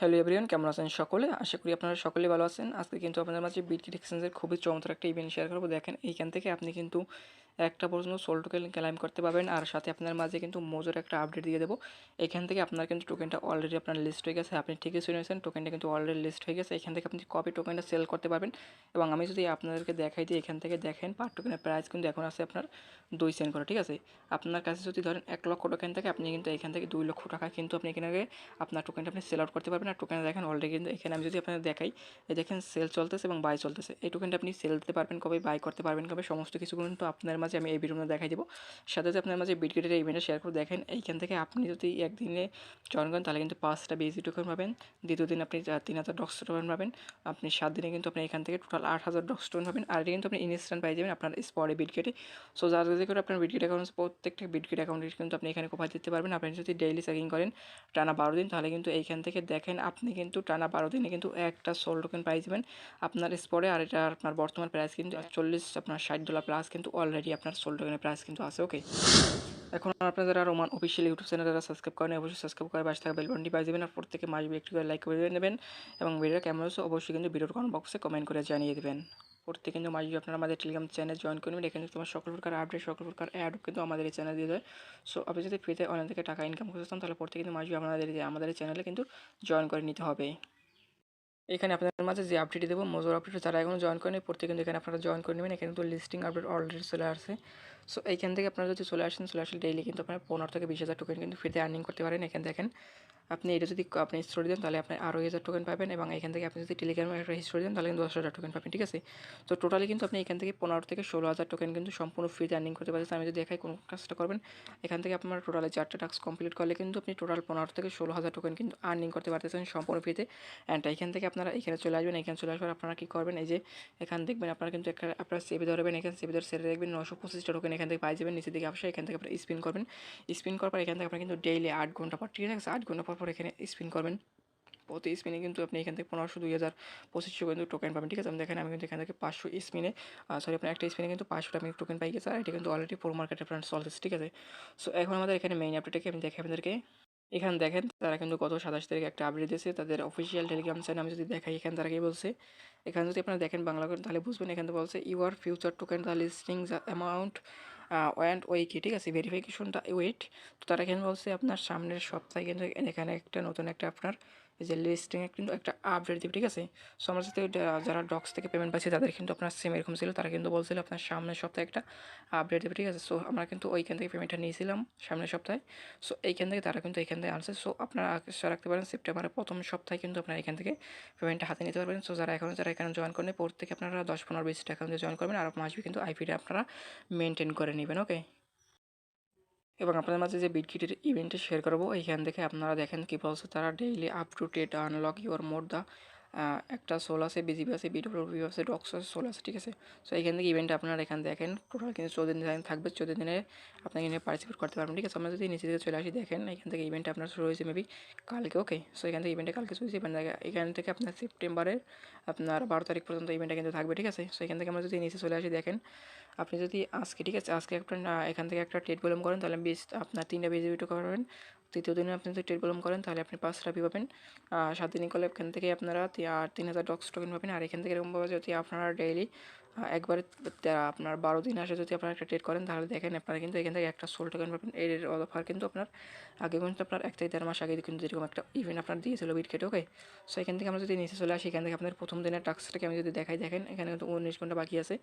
Hello everyone, কেমন আছেন সকলে? আশা করি আপনারা সকলেই ভালো আছেন। আজকে কিন্তু আপনাদের মাঝে বিটকিট এক্সচেঞ্জের খুবই চমৎকার একটা ইভেন্ট শেয়ার করব। দেখেন, এইখান থেকে আপনি কিন্তু একটা পর্যন্ত সোল টোকেন ক্লাইম করতে পারবেন, আর সাথে আপনার মাঝে কিন্তু মোজোর একটা আপডেট দিয়ে দেবো। এখান থেকে আপনার কিন্তু টোকেনটা অলরেডি আপনার লিস্ট হয়ে গেছে। আপনি ঠিকই শুনেছেন, টোকেনটা কিন্তু অলরেডি লিস্ট হয়ে গেছে। এখান থেকে আপনি কপি টোকেনটা সেল করতে পারবেন। এবং আমি যদি আপনাদেরকে দেখাই দিই, এখান থেকে দেখেন পার টোকেনের প্রাইস কিন্তু এখন আছে আপনার 2 সেন্ট করে, ঠিক আছে? আপনার কাছে যদি ধরেন 1 লক্ষ টোকেন থাকে, আপনি কিন্তু এখান থেকে 2 লক্ষ টাকা কিন্তু আপনি এখানে আপনার টোকেনটা আপনি সেল আউট করতে পারবেন। আর টোকেন দেখেন অলরেডি কিন্তু এখানে আমি যদি আপনাদের দেখাই, এই দেখেন সেল চলতেছে এবং বাই চলতেছে। এই টোকেনটা আপনি সেল দিতে পারবেন কবে, বাই করতে পারবেন কবে, সমস্ত কিছু কিন্তু আপনার মাঝে আমি এই ভিডিওতে দেখাই দেবো। সাথে সাথে আপনার মাঝে বিটগেটের ইভেন্টটা শেয়ার করে দেখেন, এইখান থেকে আপনি যদি একদিনে জয়েন করেন তাহলে কিন্তু 5টা বিএসডি টোকেন পাবেন। দ্বিতীয় দিন আপনি 3000 ডক্স টোকেন পাবেন। আপনি 7 দিনে কিন্তু আপনি এখান থেকে টোটাল 8000 ডক্স টোকেন পাবেন। আর এটা কিন্তু আপনি ইনস্ট্যান্ট পাই যাবেন আপনার স্পটে বিটগেটে। সো যার যদি করে আপনার বিটগেট অ্যাকাউন্ট, প্রত্যেকটা বিটগেট অ্যাকাউন্টে কিন্তু আপনি এখানে কোপাই দিতে পারবেন। আপনি যদি ডেইলি চেকিং করেন টানা 12 দিন, তাহলে কিন্তু এইখান থেকে দেখেন আপনি কিন্তু টানা 12 দিনে কিন্তু একটা সোল টোকেন পাই যাবেন আপনার স্পটে। আর এটা আপনার বর্তমান প্রাইস কিন্তু 40 আপনার $60 প্লাস কিন্তু অলরেডি আপনার সোল টোকেনের প্রাইস কিন্তু আছে। ওকে, এখন আপনারা যারা রোমান অফিসিয়াল ইউটিউব চ্যানেল যারা সাবস্ক্রাইব করেন, অবশ্যই সাবস্ক্রাইব করে পাশে থাকা বেল বাটনটি বাজিয়ে দেবেন। আর প্রত্যেকে মাসবে একটু করে লাইক করে নেবেন এবং ভিডিওটা কেমন হচ্ছে অবশ্যই কিন্তু ভিডিওর কমেন্ট বক্সে কমেন্ট করে জানিয়ে দেবেন। প্রত্যেকে কিন্তু মাসবে আপনারা আমাদের টেলিগ্রাম চ্যানেল জয়েন করে নেবেন। এখানে তোমার সকল প্রকার আপডেট, সকল প্রকার অ্যাডও কিন্তু আমাদের এই চ্যানেল দিয়ে দেয়। সো আপনি যদি ফ্রিতে অনলাইন থেকে টাকা ইনকাম করতে চান, তাহলে প্রত্যেকে কিন্তু মাসবে আমাদের এই চ্যানেলে কিন্তু জয়েন করে নিতে হবে। এখানে আপনাদের মাঝে যে আপডেটটি দেবো, মোজোর আপডেট, যারা এখনও জয়েন করেনি প্রত্যেকে কিন্তু এখানে আপনারা জয়েন করে নেবেন। এখানে কিন্তু লিস্টিং আপডেট অলরেডি চলে আসছে। সো এইখান থেকে আপনারা যদি চলে আসলে ডেইলি কিন্তু আপনারা 15 থেকে 20,000 টোকেন কিন্তু ফ্রিতে আর্নিং করতে পারেন। এখানে দেখেন আপনি এটা যদি আপনি স্টোরি দেন তাহলে আপনি আরও 1000 টোকেন পাবেন। এবং এখান থেকে আপনি যদি টেলিগ্রামে একটা হিস্টোরি দেন তাহলে কিন্তু 10,000 টোকেন পাবেন, ঠিক আছে? তো টোটালি কিন্তু আপনি এখান থেকে 15 থেকে 16,000 টোকেন কিন্তু সম্পূর্ণ ফ্রিতে আর্নিং করতে পারছেন। আমি যদি দেখাই কোন কাজটা করবেন, এখান থেকে আপনার টোটালে 4টা টাস্ক কমপ্লিট করলে কিন্তু আপনি টোটাল 15 থেকে 16,000 টোকেন কিন্তু আর্নিং করতে পারতেছেন সম্পূর্ণ ফ্রিতে। অ্যান্ড এখান থেকে আপনারা এখানে চলে আসবেন। এখানে চলে আসার আপনারা কী করবেন, এই যে এখান দেখবেন আপনারা কিন্তু একটা আপনার সেভে ধরবেন। এখানে সেভে ধরে সেরে দেখবেন 925টা টোকেন এখান থেকে পাই যাবেন। নিচের দিকে আসে, এখান থেকে আপনার স্পিন করবেন। স্পিন করার পর এখান থেকে আপনার কিন্তু ডেইলি 8 ঘন্টা পর, ঠিক আছে, 8 ঘন্টা পর এখানে স্পিন করবেন। প্রতি স্পিনে কিন্তু আপনি এখান থেকে 1500, 2000, 2500 কিন্তু টোকেন পাবেন, ঠিক আছে? আমি দেখেন আমি কিন্তু এখান থেকে 500 স্পিনে আপনার একটা স্পিনে কিন্তু 500টা আমি টোকেন পাই গেছে। আর এটা কিন্তু অলরেডি প্রো মার্কেটে আপনার চলতেছে, ঠিক আছে? সো এখন আমাদের এখানে মেইন আপডেটটাকে আমি দেখাই আপনাদেরকে। এখানে দেখেন তারা কিন্তু গত 27 তারিখে একটা আপডেট দিয়েছে তাদের অফিসিয়াল টেলিগ্রাম চ্যানেল। আমি যদি দেখাই এখানে তারা কি বলছে, এখানে যদি আপনারা দেখেন বাংলা করে তাহলে বুঝবেন। এখানে বলছে your future token the listing the amount want ওয়েকি, ঠিক আছে, ভেরিফিকেশনটা ওয়েট। তো তারা এখানে বলছে আপনার সামনের সপ্তাহে কিন্তু এখানে একটা নতুন একটা আপনার এই যে লিস্টিংয়ে কিন্তু একটা আপডেট দেবে, ঠিক আছে? সো আমার সাথে যারা ডক্স থেকে পেমেন্ট পাচ্ছে তাদের কিন্তু আপনার সেম এরকম ছিল। তারা কিন্তু বলছিল আপনার সামনের সপ্তাহে একটা আপডেট দেবে, ঠিক আছে? সো আমরা কিন্তু ওইখান থেকে পেমেন্টটা নিয়েছিলাম সামনের সপ্তাহে। সো এইখান থেকে তারা কিন্তু এখান থেকে আনছে। সো আপনারা আশা রাখতে পারেন সেপ্টেম্বরের প্রথম সপ্তাহে কিন্তু আপনারা এখান থেকে পেমেন্টটা হাতে নিতে পারবেন। সো যারা এখানে জয়েন করেন প্রত্যেকে আপনারা 10-15-20 টাকা দিয়ে জয়েন করবেন। আর মাসবে কিন্তু আইপিটা আপনারা মেনটেন করে নেবেন। ওকে, এবং আপনাদের মাঝে যে বিটকিটের ইভেন্টে শেয়ার করবো, এইখান থেকে আপনারা দেখেন কী বলছে তারা, daily up to date unlock your more the একটা সোল আছে, বিজিবি আছে, বিডব্লিউবি আছে, ডক্স আছে, সোল আছে, ঠিক আছে? সো এইখান থেকে ইভেন্টে আপনারা এখানে দেখেন টোটাল কিন্তু 14 দিন থাকবে। 14 দিনে আপনি এখানে পার্টিসিপেট করতে পারবেন, ঠিক আছে? আমরা যদি নিচে দিকে চলে আসি, দেখেন এখান থেকে ইভেন্টে আপনার শুরু হয়েছে মেবি কালকে। ওকে, সো এখান থেকে ইভেন্টে কালকে শুরু হয়েছে। এখান থেকে আপনার সেপ্টেম্বরের আপনার 12 তারিখ পর্যন্ত ইভেন্টটা কিন্তু থাকবে, ঠিক আছে? সো এখান থেকে আমরা যদি নিচে চলে আসি, দেখেন আপনি যদি আজকে, ঠিক আছে, আজকে আপনার এখান থেকে একটা ট্রেড ভলিউম করেন তাহলে আপনার 3টা বিজিবি টোকেন পাবেন। তৃতীয় দিনে আপনি যদি ট্রেড ভলিউম করেন তাহলে আপনি 5টা পাবেন। 7 দিনে করলে এখান থেকে আপনারা 3000 ডক্স টোকেন পাবেন। আর এখান থেকে এরকমভাবে যদি আপনারা ডেইলি একবারে আপনার 12 দিন আসে যদি আপনারা একটা ট্রেড করেন তাহলে দেখেন আপনারা কিন্তু এখান থেকে একটা সোল টোকেন পাবেন। এর অফার কিন্তু আপনার আগে কিন্তু আপনার 1 থেকে 1.5 মাস আগে কিন্তু এরকম একটা ইভেন্ট আপনার দিয়েছিল বিটকেট। ওকে, সো এখান থেকে আমরা যদি নিচে চলে আসি, এখান থেকে আপনার প্রথম দিনের টাস্কটাকে আমি যদি দেখাই, দেখেন এখানে কিন্তু 19 ঘন্টা বাকি আছে।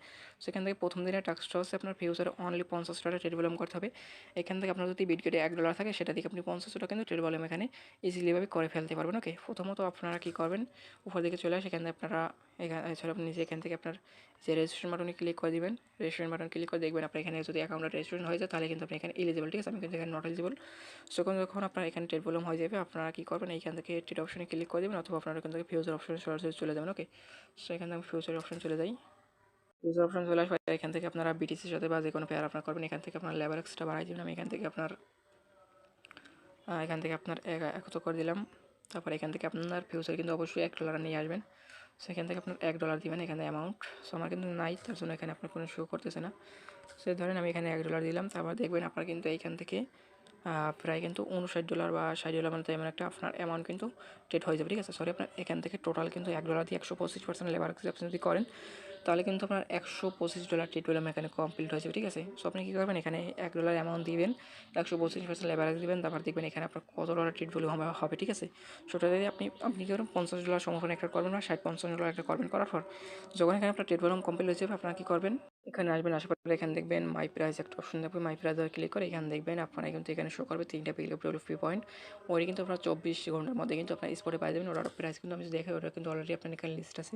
সেখান থেকে প্রথম দিনের টাস্কটা হচ্ছে আপনার ফিউচারে অনলি 50 টাকা ট্রেড ভলিউম করতে হবে। এখান থেকে আপনার যদি বিটকেটে $1 থাকে সেটা থেকে আপনি 50 টাকা কিন্তু ট্রেড ভলিউম এখানে ইজিলিভাবে করে ফেলতে পারবেন। ওকে, প্রথমত আপনারা কী করবেন, উপর দিকে চলে আসে, এখানে আপনারা এছাড়া আপনি নিজে এখান থেকে আপনার যে রেজিস্ট্রেশন বাটনে ক্লিক করে দিবেন। রেজিস্ট্রেশন বাটন ক্লিক করে দেখবেন আপনার এখানে যদি অ্যাকাউন্টটা রেজিস্ট্রেশন হয়ে যায় তাহলে কিন্তু আপনি এখানে এলিজিবল, ঠিক আছে? আমি কিন্তু এখানে নট এলিজিবল। যখন আপনার এখানে ট্রেড ভলিউম হয়ে যাবে আপনারা কী করবেন, এইখান থেকে ট্রেড অপশনে ক্লিক করে দেবেন অথবা আপনারা এখান থেকে ফিউচার অপশনে সরাসরি চলে যাবেন। ওকে, সো এখান থেকে আমি ফিউচার অপশন চলে যাই। ফিউচার অপশন চলে আসবে, এখান থেকে আপনারা বিটিসির সাথে বা যে কোনো পেয়ার আপনার করবেন। এখান থেকে আপনার লেবার এক্সট্রা বাড়াই দিবেন। আমি এখান থেকে আপনার 1 করে দিলাম। তারপর এখান থেকে আপনার ফিউচার কিন্তু অবশ্যই $1 নিয়ে আসবেন। সেখান থেকে আপনার $1 দিবেন এখানে অ্যামাউন্ট। সো আমার কিন্তু নাই, তার জন্য এখানে আপনার কোনো শো করতেছে না। সো ধরেন আমি এখানে $1 দিলাম। তারপর দেখবেন আপনার কিন্তু এইখান থেকে প্রায় কিন্তু $59 বা $60 মতো এমন একটা আপনার অ্যামাউন্ট কিন্তু ট্রেড হয়ে যাবে, ঠিক আছে। সরি, আপনার এখান থেকে টোটাল কিন্তু $1 দিয়ে 125% লেবার আপনি যদি করেন তাহলে কিন্তু আপনার $125 ট্রেড ভলিউম এখানে কমপ্লিট হয়ে যাবে, ঠিক আছে। সো আপনি কী করবেন, এখানে $1 অ্যামাউন্ট দিবেন, 125% লেবারেজ দিবেন, তারপর দেখবেন এখানে আপনার কত ডলার ট্রেড ভলিউম হবে, ঠিক আছে। সেটা যদি আপনি কী করবেন, $50 সমর্থন একটা করবেন বা 50 $55 একটা করবেন, করার পর যখন এখানে আপনার ট্রেড ভলিউম কমপ্লিট হয়ে যাবে, আপনারা কী করবেন, এখানে আসবেন, আসার পরে এখানে দেখবেন মাই প্রাইস একটা অপশন দেখবেন, মাই প্রাইস ক্লিক করে এখানে দেখবেন আপনারা কিন্তু এখানে শো করবে 3টা PWP পয়েন্ট। ওই কিন্তু আপনার 24 ঘন্টার মধ্যে কিন্তু আপনার স্পটে পাই যাবেন। ওটার প্রাইস কিন্তু আমি যদি দেখাই, ওটা কিন্তু অলরেডি আপনার এখানে লিস্ট আছে।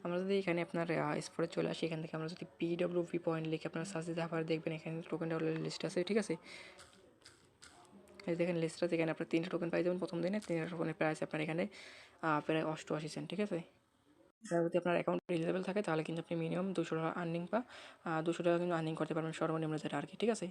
আমরা যদি এখানে আপনার স্পটে চলে আসি, এখান থেকে আমরা যদি PWP পয়েন্ট লিখে আপনার সার্চ দিতে আবার দেখবেন এখানে টোকেনটা অলরেডি লিস্ট আছে, ঠিক আছে। এই দেখেন লিস্টটা, এখানে আপনার 3টা টোকেন পাই যাবেন প্রথম দিনে। 3টা টোকেনের প্রাইস আপনার এখানে প্রায় 88 সেন্ট, ঠিক আছে। যদি আপনার অ্যাকাউন্ট এলিজেবল থাকে তাহলে কিন্তু আপনি মিনিমাম $200 আর্নিং বা $200 কিন্তু আর্নিং করতে পারবেন সর্বনিম্ন যেটা আর কি, ঠিক আছে।